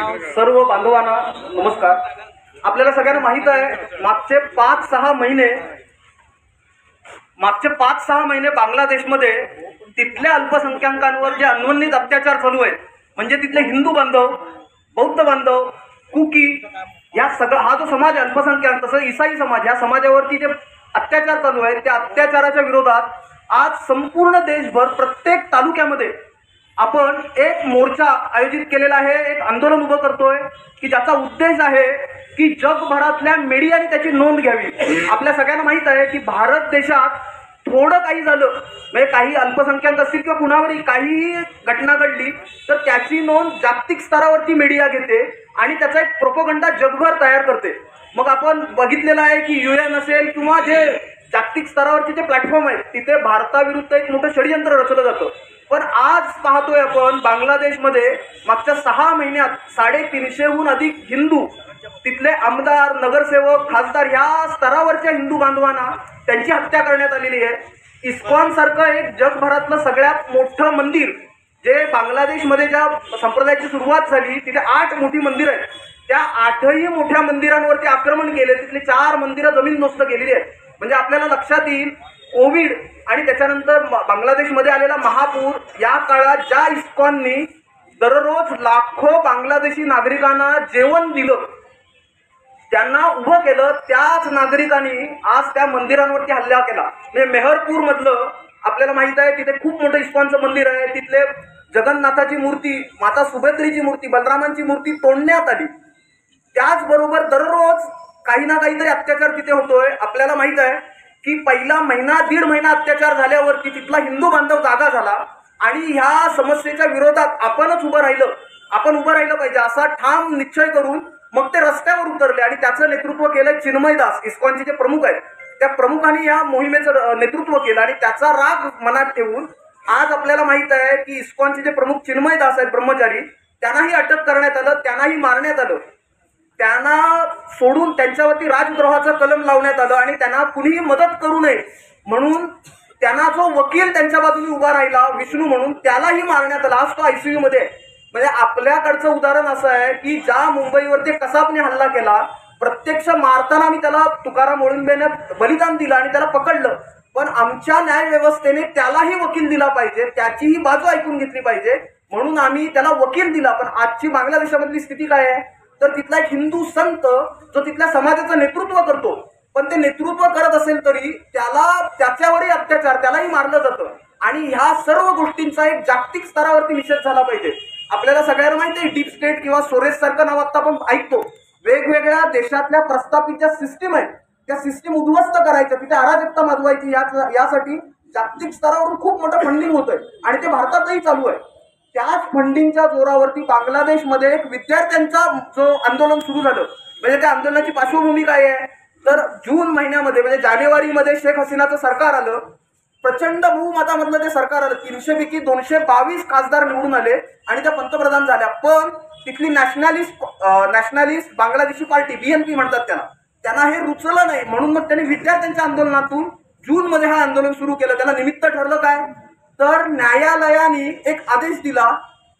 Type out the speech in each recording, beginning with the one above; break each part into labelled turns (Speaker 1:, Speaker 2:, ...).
Speaker 1: सर्व बांधवांना नमस्कार। आपल्याला सगळ्यांना माहित आहे मागचे 5-6 महिने बांगलादेशमध्ये तिथल्या अल्पसंख्याकांवर जे अन्वन्नित अत्याचार चालू आहेत, म्हणजे तिथले हिंदू बांधव, बौद्ध बांधव, कुकी, या सगळा हा जो समाज अल्पसंख्याक तसं ईसाई समाज या समाजावरती जे अत्याचार चालू आहेत त्या अत्याचाराच्या विरोधात आज संपूर्ण देशभर प्रत्येक तालुक्यामध्ये आपण एक मोर्चा आयोजित केलेला आहे, एक आंदोलन उभं करतोय की ज्याचा उद्देश आहे की जगभरातल्या मीडियाने त्याची नोंद घ्यावी। आपल्या सगळ्यांना माहित आहे की भारत देशात थोडं काही झालं म्हणजे काही अल्पसंख्याक असतील किंवा कुणावरही काहीही घटना घडली तर त्याची नोंद जागतिक स्तरावरती मीडिया घेते आणि त्याचा एक प्रोपोगंडा जगभर तयार करते। मग आपण बघितलेलं आहे की UN असेल किंवा जे जागतिक स्तरावरचे जे प्लॅटफॉर्म आहेत तिथे भारताविरुद्ध एक मोठं षडयंत्र रचलं जातं। पण आज पाहतोय आपण बांगलादेशमध्ये मागच्या 6 महिन्यात 350हून अधिक हिंदू, तिथले आमदार, नगरसेवक, खासदार या स्तरावरच्या हिंदू बांधवांना त्यांची हत्या करण्यात आलेली आहे। इस्कॉन सारखं एक जगभरातलं सगळ्यात मोठं मंदिर जे बांगलादेशमध्ये ज्या संप्रदायाची सुरुवात झाली तिथे 8 मोठी मंदिरं आहेत, त्या 8ही मोठ्या मंदिरांवरती आक्रमण केले, तिथले 4 मंदिरं जमीनदोस्त केलेली आहेत। म्हणजे आपल्याला लक्षात येईल कोविड आणि त्याच्यानंतर बांगलादेशमध्ये आलेला महापूर या काळात ज्या इस्कॉननी दररोज लाखो बांगलादेशी नागरिकांना जेवण दिलं, त्यांना उभं केलं, त्याच नागरिकांनी आज त्या मंदिरांवरती हल्ला केला। म्हणजे मेहरपूर मधलं आपल्याला माहित आहे तिथे खूप मोठं इस्कॉनचं मंदिर आहे, तिथले जगन्नाथाची मूर्ती, माता सुभद्रेची मूर्ती, बलरामांची मूर्ती तोडण्यात आली। त्याचबरोबर दररोज काही ना काहीतरी अत्याचार तिथे होतोय। आपल्याला माहित आहे की पहिला महिना 1.5 महिना अत्याचार झाल्यावरती तिथला हिंदू बांधव जागा झाला आणि ह्या समस्येच्या विरोधात आपणच उभं राहिलं पाहिजे असा ठाम निश्चय करून मग ते रस्त्यावर उतरले आणि त्याचं नेतृत्व केलं चिन्मय दास, इस्कॉनचे जे प्रमुख आहेत त्या प्रमुखांनी या मोहिमेचं नेतृत्व केलं आणि त्याचा राग मनात ठेवून आज आपल्याला माहित आहे की इस्कॉनचे जे प्रमुख चिन्मय दास आहेत ब्रह्मचारी, त्यांनाही अटक करण्यात आलं, त्यांनाही मारण्यात आलं, त्यांना सोडून त्यांच्यावरती राजद्रोहाचा कलम लावण्यात आलं आणि त्यांना कुणीही मदत करू नये म्हणून त्यांना जो वकील त्यांच्या बाजूने उभा राहिला विष्णू म्हणून त्यालाही मारण्यात आला। आज तो ICU मध्ये आहे। म्हणजे आपल्याकडचं उदाहरण असं आहे की ज्या मुंबईवरती कसाबने हल्ला केला, प्रत्यक्ष मारताना मी त्याला तुकाराम ओळंबेने बलिदान दिलं आणि त्याला पकडलं, पण आमच्या न्याय व्यवस्थेने त्यालाही वकील दिला पाहिजे, त्याचीही बाजू ऐकून घेतली पाहिजे म्हणून आम्ही त्याला वकील दिला। पण आजची बांगलादेशामधली स्थिती काय आहे तर तिथला एक हिंदू संत जो तिथल्या समाजाचं नेतृत्व करतो, पण ते नेतृत्व करत असेल तरी त्याच्यावरही अत्याचार, त्यालाही मारलं जातं आणि ह्या सर्व गोष्टींचा एक जागतिक स्तरावरती निषेध झाला पाहिजे। आपल्याला सगळ्यांना माहिती आहे डीप स्टेट किंवा सोरेस सारखं नाव आता आपण ऐकतो, वेगवेगळ्या देशातल्या प्रस्थापित ज्या सिस्टीम आहेत त्या सिस्टीम उद्ध्वस्त करायच्या, तिथे अराजकता माजवायची, यासाठी जागतिक स्तरावरून खूप मोठं फंडिंग होतंय आणि ते भारतातही चालू आहे। त्याच फंडिंगच्या जोरावरती बांगलादेशमध्ये एक विद्यार्थ्यांचा जो आंदोलन सुरू झालं, म्हणजे त्या आंदोलनाची पार्श्वभूमी काय आहे तर जून महिन्यामध्ये म्हणजे जानेवारीमध्ये शेख हसीनाचं सरकार आलं, प्रचंड बहुमतामधलं ते सरकार आलं, 300 पैकी 222 खासदार निवडून आले आणि त्या पंतप्रधान झाल्या। पण तिथली नॅशनलिस्ट बांगलादेशी पार्टी BNP म्हणतात त्यांना हे रुचलं नाही म्हणून मग त्यांनी विद्यार्थ्यांच्या आंदोलनातून जून मध्ये हा आंदोलन सुरू केलं। त्याला निमित्त ठरलं काय तर न्यायालयाने एक आदेश दिला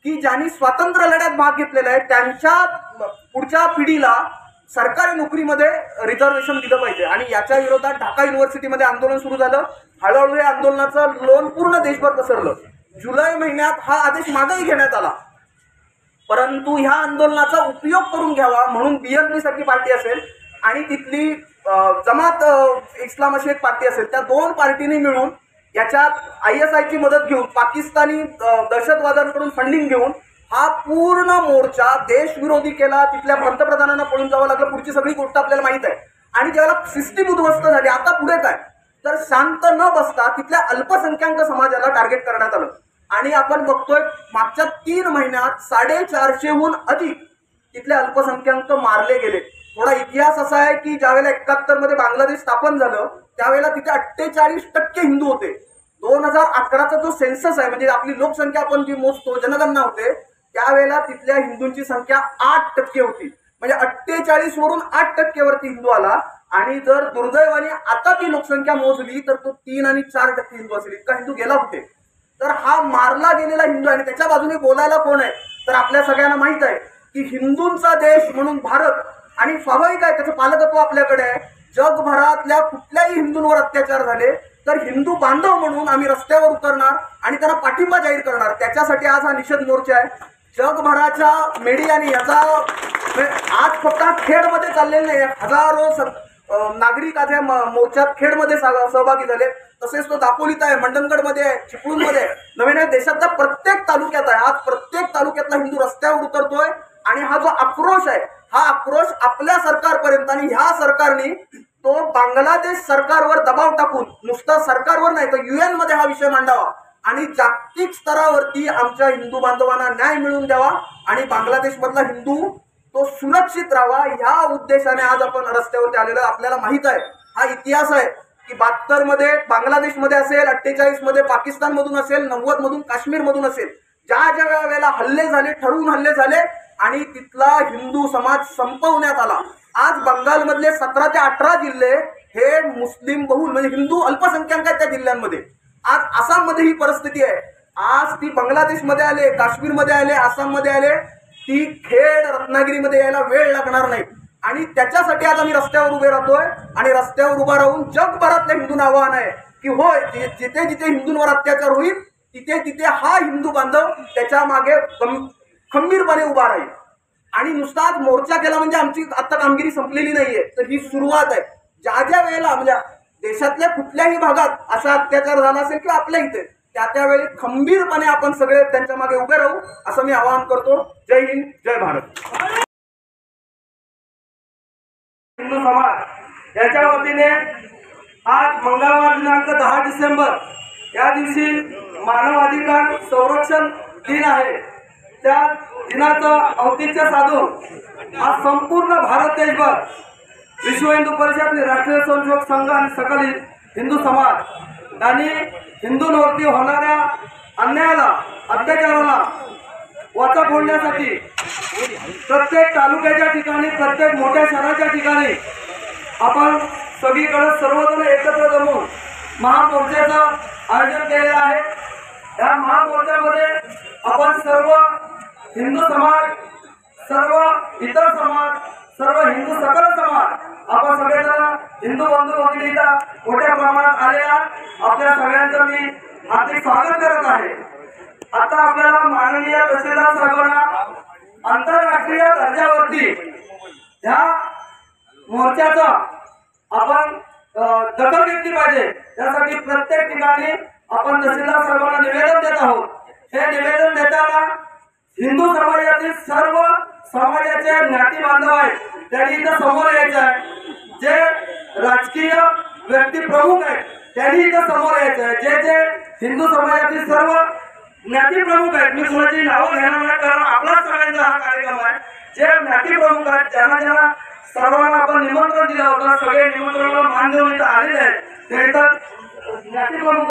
Speaker 1: की ज्यांनी स्वातंत्र्य लढ्यात भाग घेतलेला आहे त्यांच्या पुढच्या पिढीला सरकारी नोकरीमध्ये रिझर्वेशन दिलं पाहिजे आणि याच्या विरोधात ढाका युनिव्हर्सिटीमध्ये आंदोलन सुरू झालं। हळूहळू या आंदोलनाचं लोन पूर्ण देशभर पसरलं। जुलै महिन्यात हा आदेश मागेही घेण्यात आला, परंतु ह्या आंदोलनाचा उपयोग करून घ्यावा म्हणून BNP सारखी पार्टी असेल आणि तिथली जमात इस्लाम अशी एक पार्टी असेल, त्या 2 पार्टीने मिळून याच्यात ISI मदत घेऊन पाकिस्तानी दहशतवाद्यांकडून फंडिंग घेऊन हा पूर्ण मोर्चा देशविरोधी केला। तिथल्या पंतप्रधानांना पळून जावं लागलं, पुढची सगळी गोष्ट आपल्याला माहित आहे। आणि ज्यावेळेला सिस्टीम उद्ध्वस्त झाली आता पुढे काय तर शांत न बसता तिथल्या अल्पसंख्याक समाजाला टार्गेट करण्यात आलं आणि आपण बघतोय मागच्या 3 महिन्यात 450हून अधिक तिथले अल्पसंख्याक मारले गेले। थोडा इतिहास असा आहे की ज्यावेळेला 71 मध्ये बांगलादेश स्थापन झालं त्यावेळेला तिथे 48% हिंदू होते। 2011चा जो सेन्सस आहे म्हणजे आपली लोकसंख्या आपण जी मोजतो जनगणना होते त्यावेळेला तिथल्या हिंदूंची संख्या 8% होती, म्हणजे 48 वरून 8% वरती हिंदू आला आणि जर दुर्दैवाने आता ती लोकसंख्या मोजली तर तो 3 आणि 4% हिंदू असेल, इतका हिंदू गेला कुठे। तर हा मारला गेलेला हिंदू आणि त्याच्या बाजूने बोलायला कोण आहे तर आपल्या सगळ्यांना माहित आहे की हिंदूंचा देश म्हणून भारत, आणि स्वाभाविक आहे त्याचं पालकत्व आपल्याकडे आहे, जगभरातल्या कुठल्याही हिंदूंवर अत्याचार झाले तर हिंदू बांधव म्हणून आम्ही रस्त्यावर उतरणार आणि त्यांना पाठिंबा जाहीर करणार. त्याच्यासाठी आज हा निषेध मोर्चा आहे. जगभराच्या मीडियाने याचा आज फक्त खेडमध्ये चाललेलं नाही, हजारो नागरिक आज या मोर्चात खेडमध्ये सहभागी झाले. तसेच तो दापोलीत आहे, मंडणगडमध्ये आहे, चिपळूणमध्ये आहे, नवीन आहे, देशातल्या प्रत्येक तालुक्यात आहे. आज प्रत्येक तालुक्यातला हिंदू रस्त्यावर उतरतोय आणि हा जो आक्रोश आहे हा आक्रोश आपल्या सरकारपर्यंत, आणि ह्या सरकारने तो बांगलादेश सरकारवर दबाव टाकून, नुसता सरकारवर नाही तर UN मध्ये हा विषय मांडावा आणि जागतिक स्तरावरती आमच्या हिंदू बांधवांना न्याय मिळवून द्यावा आणि बांगलादेशमधला हिंदू तो सुरक्षित राहावा, ह्या उद्देशाने आज आपण रस्त्यावरती आलेलो. आपल्याला माहित आहे हा इतिहास आहे की 72 मध्ये बांगलादेशमध्ये असेल, 48 मध्ये पाकिस्तानमधून असेल, 90 मधून काश्मीरमधून असेल, ज्या ज्या वेळेला हल्ले झाले, ठरवून हल्ले झाले आणि तिथला हिंदू समाज संपवण्यात आला. आज बंगालमधले 17 ते 18 जिल्हे हे मुस्लिम बहुल म्हणजे हिंदू अल्पसंख्याक आहेत त्या जिल्ह्यांमध्ये. आज आसाममध्ये ही परिस्थिती आहे. आज ती बांगलादेशमध्ये आले, काश्मीरमध्ये आले, आसाममध्ये आले, ती खेड रत्नागिरीमध्ये यायला वेळ लागणार नाही. आणि त्याच्यासाठी आज आम्ही रस्त्यावर उभे राहतोय आणि रस्त्यावर उभा राहून जगभरातल्या हिंदूंना आव्हान आहे की होय, जिथे जिथे हिंदूंवर अत्याचार होईल तिथे तिथे हा हिंदू बांधव त्याच्या मागे खंबीरपणे उभा राहील. आणि नुसता आज मोर्चा केला म्हणजे आमची आता कामगिरी संपलेली नाहीये, तर ही सुरुवात आहे. ज्या ज्या वेळेला म्हणजे देशातल्या कुठल्याही भागात असा अत्याचार झाला असेल किंवा आपल्या इथे, त्या त्यावेळी खंबीरपणे आपण सगळे त्यांच्या मागे उभे राहू असं मी आवाहन करतो. जय हिंद, जय भारत. हिंदू समाज याच्या वतीने आज मंगळवार दिनांक 10 डिसेंबर या दिवशी मानवाधिकार संरक्षण दिन आहे. त्या दिनाचं औचित्य साधून आज संपूर्ण भारत देशभर विश्व हिंदू परिषद, राष्ट्रीय स्वयंसेवक संघ आणि सकल हिंदू समाज यांनी हिंदूंवरती होणाऱ्या अन्यायाला, अत्याचाराला वाचा फोडण्यासाठी प्रत्येक तालुक्याच्या ठिकाणी, प्रत्येक मोठ्या शहराच्या ठिकाणी आपण सगळीकडे सर्वजण एकत्र जमून महामोर्चाचं आयोजन केलेलं आहे. या महामोर्चामध्ये आपण सर्व हिंदू समाज, सर्व इतर समाज, सर्व हिंदू सकल समाज आपण सगळेजण हिंदू बंधू भगिनी इथं मोठ्या प्रमाणात आलेला आपल्या सगळ्यांचं मी हार्दिक स्वागत करत आहे. आता आपल्याला माननीय तहसीलदार साहेबांना आंतरराष्ट्रीय दर्जावरती ह्या मोर्चाचा आपण दखल घेतली पाहिजे. त्यासाठी प्रत्येक ठिकाणी आपण तहसीलदार साहेबांना निवेदन देत आहोत. हे निवेदन देताना हिंदू समाजातील सर्व समाजाचे ज्ञाती बांधव आहेत त्यांनी इथं समोर यायचं आहे. जे राजकीय व्यक्ती प्रमुख आहेत त्यांनी इथं समोर यायचं आहे. जे जे हिंदू समाजातील सर्व ज्ञाती प्रमुख आहेत, मी कोणाची नावं घेणार नाही कारण आपला सगळ्यांचा हा कार्यक्रम आहे. जे ज्ञाती प्रमुख आहेत ज्यांना ज्यांना सर्वांना आपण निमंत्रण दिलं होतं, सगळे निमंत्रणाला मान देऊन इथं आलेले आहेत. ते इथं ज्ञाती प्रमुख